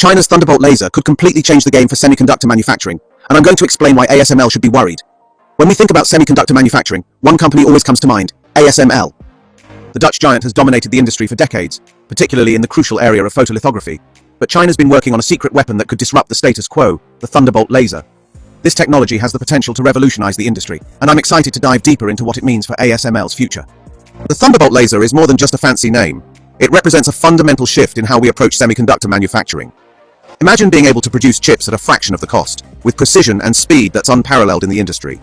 China's Thunderbolt Laser could completely change the game for semiconductor manufacturing, and I'm going to explain why ASML should be worried. When we think about semiconductor manufacturing, one company always comes to mind: ASML. The Dutch giant has dominated the industry for decades, particularly in the crucial area of photolithography. But China's been working on a secret weapon that could disrupt the status quo, the Thunderbolt Laser. This technology has the potential to revolutionize the industry, and I'm excited to dive deeper into what it means for ASML's future. The Thunderbolt Laser is more than just a fancy name. It represents a fundamental shift in how we approach semiconductor manufacturing. Imagine being able to produce chips at a fraction of the cost, with precision and speed that's unparalleled in the industry.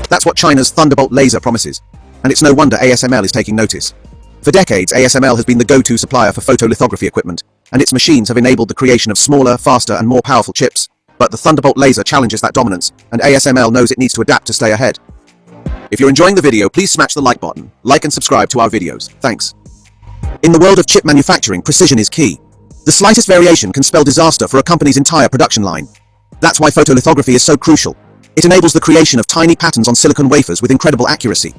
That's what China's Thunderbolt Laser promises, and it's no wonder ASML is taking notice. For decades, ASML has been the go-to supplier for photolithography equipment, and its machines have enabled the creation of smaller, faster, and more powerful chips. But the Thunderbolt Laser challenges that dominance, and ASML knows it needs to adapt to stay ahead. If you're enjoying the video, please smash the like button, like and subscribe to our videos. Thanks. In the world of chip manufacturing, precision is key. The slightest variation can spell disaster for a company's entire production line. That's why photolithography is so crucial. It enables the creation of tiny patterns on silicon wafers with incredible accuracy.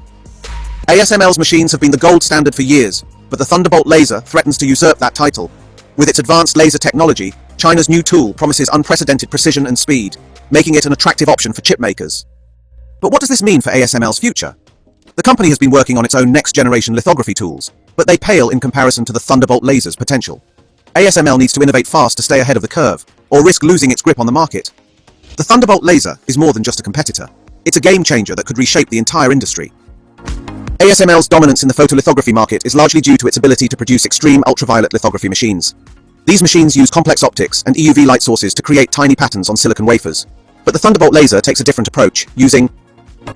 ASML's machines have been the gold standard for years, but the Thunderbolt Laser threatens to usurp that title. With its advanced laser technology, China's new tool promises unprecedented precision and speed, making it an attractive option for chip makers. But what does this mean for ASML's future? The company has been working on its own next-generation lithography tools, but they pale in comparison to the Thunderbolt Laser's potential. ASML needs to innovate fast to stay ahead of the curve, or risk losing its grip on the market. The Thunderbolt Laser is more than just a competitor. It's a game-changer that could reshape the entire industry. ASML's dominance in the photolithography market is largely due to its ability to produce extreme ultraviolet lithography machines. These machines use complex optics and EUV light sources to create tiny patterns on silicon wafers. But the Thunderbolt Laser takes a different approach, using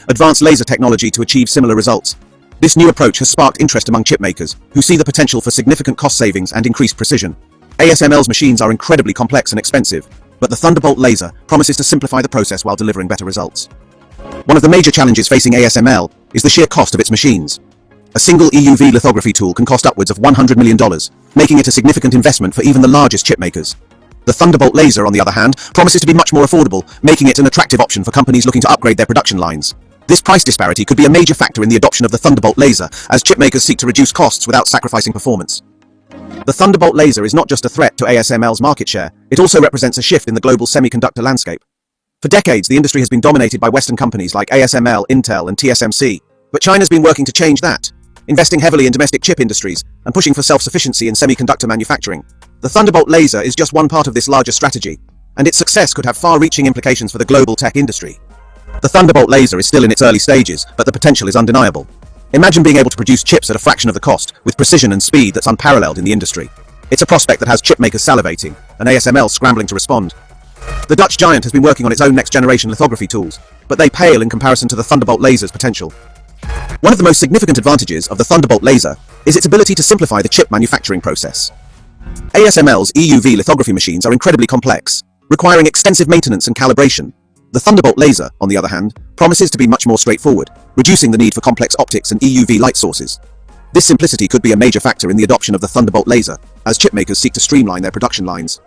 advanced laser technology to achieve similar results. This new approach has sparked interest among chip makers, who see the potential for significant cost savings and increased precision. ASML's machines are incredibly complex and expensive, but the Thunderbolt Laser promises to simplify the process while delivering better results. One of the major challenges facing ASML is the sheer cost of its machines. A single EUV lithography tool can cost upwards of $100 million, making it a significant investment for even the largest chip makers. The Thunderbolt Laser, on the other hand, promises to be much more affordable, making it an attractive option for companies looking to upgrade their production lines. This price disparity could be a major factor in the adoption of the Thunderbolt Laser, as chip makers seek to reduce costs without sacrificing performance. The Thunderbolt Laser is not just a threat to ASML's market share, it also represents a shift in the global semiconductor landscape. For decades, the industry has been dominated by Western companies like ASML, Intel, and TSMC, but China's been working to change that, investing heavily in domestic chip industries and pushing for self-sufficiency in semiconductor manufacturing. The Thunderbolt Laser is just one part of this larger strategy, and its success could have far-reaching implications for the global tech industry. The Thunderbolt Laser is still in its early stages, but the potential is undeniable. Imagine being able to produce chips at a fraction of the cost, with precision and speed that's unparalleled in the industry. It's a prospect that has chip makers salivating, and ASML scrambling to respond. The Dutch giant has been working on its own next-generation lithography tools, but they pale in comparison to the Thunderbolt Laser's potential. One of the most significant advantages of the Thunderbolt Laser is its ability to simplify the chip manufacturing process. ASML's EUV lithography machines are incredibly complex, requiring extensive maintenance and calibration. The Thunderbolt Laser, on the other hand, promises to be much more straightforward, reducing the need for complex optics and EUV light sources. This simplicity could be a major factor in the adoption of the Thunderbolt Laser, as chip makers seek to streamline their production lines.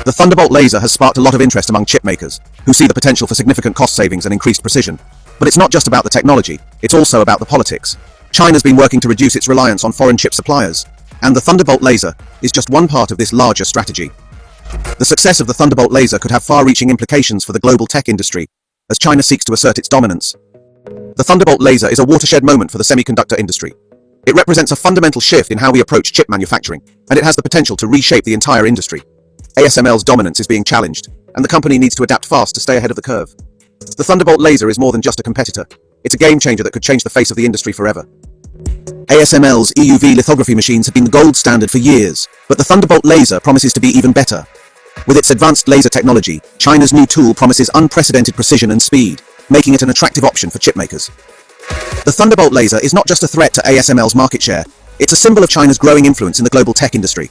The Thunderbolt Laser has sparked a lot of interest among chip makers, who see the potential for significant cost savings and increased precision. But it's not just about the technology, it's also about the politics. China's been working to reduce its reliance on foreign chip suppliers, and the Thunderbolt Laser is just one part of this larger strategy. The success of the Thunderbolt Laser could have far-reaching implications for the global tech industry, as China seeks to assert its dominance. The Thunderbolt Laser is a watershed moment for the semiconductor industry. It represents a fundamental shift in how we approach chip manufacturing, and it has the potential to reshape the entire industry. ASML's dominance is being challenged, and the company needs to adapt fast to stay ahead of the curve. The Thunderbolt Laser is more than just a competitor. It's a game-changer that could change the face of the industry forever. ASML's EUV lithography machines have been the gold standard for years, but the Thunderbolt Laser promises to be even better. With its advanced laser technology, China's new tool promises unprecedented precision and speed, making it an attractive option for chip makers. The Thunderbolt Laser is not just a threat to ASML's market share, it's a symbol of China's growing influence in the global tech industry.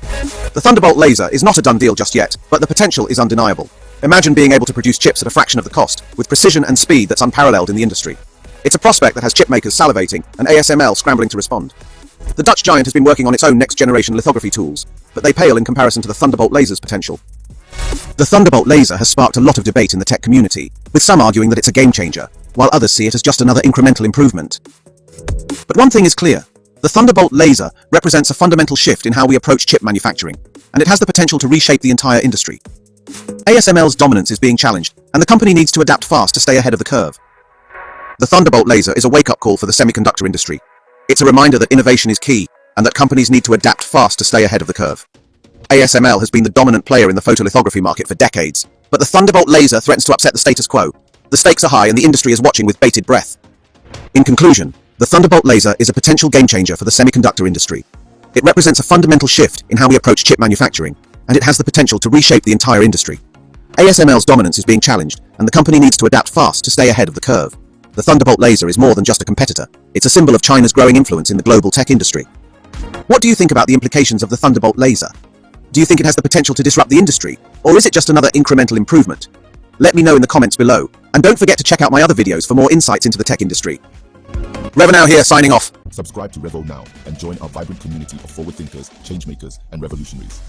The Thunderbolt Laser is not a done deal just yet, but the potential is undeniable. Imagine being able to produce chips at a fraction of the cost, with precision and speed that's unparalleled in the industry. It's a prospect that has chip makers salivating, and ASML scrambling to respond. The Dutch giant has been working on its own next-generation lithography tools, but they pale in comparison to the Thunderbolt Laser's potential. The Thunderbolt Laser has sparked a lot of debate in the tech community, with some arguing that it's a game-changer, while others see it as just another incremental improvement. But one thing is clear, The Thunderbolt Laser represents a fundamental shift in how we approach chip manufacturing, and it has the potential to reshape the entire industry. ASML's dominance is being challenged, and the company needs to adapt fast to stay ahead of the curve. The Thunderbolt Laser is a wake-up call for the semiconductor industry. It's a reminder that innovation is key, and that companies need to adapt fast to stay ahead of the curve. ASML has been the dominant player in the photolithography market for decades, but the Thunderbolt Laser threatens to upset the status quo. The stakes are high and the industry is watching with bated breath. In conclusion, the Thunderbolt Laser is a potential game-changer for the semiconductor industry. It represents a fundamental shift in how we approach chip manufacturing, and it has the potential to reshape the entire industry. ASML's dominance is being challenged, and the company needs to adapt fast to stay ahead of the curve. The Thunderbolt Laser is more than just a competitor. It's a symbol of China's growing influence in the global tech industry. What do you think about the implications of the Thunderbolt Laser? Do you think it has the potential to disrupt the industry, or is it just another incremental improvement? Let me know in the comments below, and don't forget to check out my other videos for more insights into the tech industry. Revo here, signing off. Subscribe to Revo now and join our vibrant community of forward thinkers, change makers, and revolutionaries.